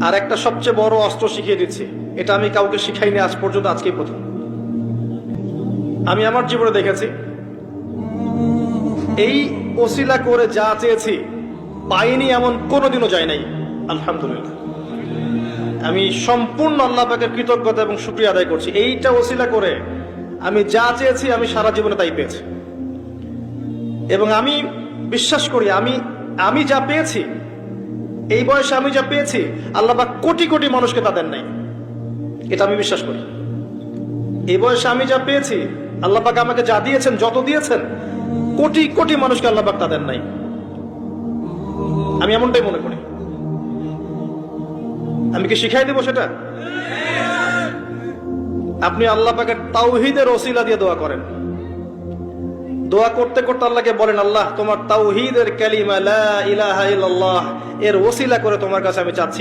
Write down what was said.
আর একটা সবচেয়ে বড় অস্ত্র শিখিয়ে দিচ্ছি, এটা আমি কাউকে শিখাইনি আজ পর্যন্ত, আজকেই প্রথম। আমি আমার জীবনে দেখেছি, এই ওসিলা করে যা চেয়েছি পাইনি এমন কোনোদিনও যায় নাই। আলহামদুলিল্লাহ, আমি সম্পূর্ণ আল্লাহ পাকের কৃতজ্ঞতা এবং শুকরিয়া আদায় করছি। এইটা ওসিলা করে আমি যা চেয়েছি আমি সারা জীবনে তাই পেয়েছি। এবং আমি বিশ্বাস করি আমি যা পেয়েছি, এই বয়সে আমি যা পেয়েছি, আল্লাহ পাক কোটি কোটি মানুষকে তা দেন নাই। এটা আমি বিশ্বাস করি। এই বয়সে আমি যা পেয়েছি, আল্লাহ পাক আমাকে যা দিয়েছেন, যত দিয়েছেন, কোটি কোটি মানুষকে আল্লাহ পাক তা দেন নাই। আমি এমনটাই মনে করি। আমি কি শিখাই দেব সেটা? আপনি আল্লাহ পাকের তাওহীদের ওসিলা দিয়ে দোয়া করেন। দোয়া করতে করতে আল্লাহকে বলেন, আল্লাহ তোমার তাওহীদের কালিমা লা ইলাহা ইল্লাল্লাহ এর ওসিলা করে তোমার কাছে আমি চাচ্ছি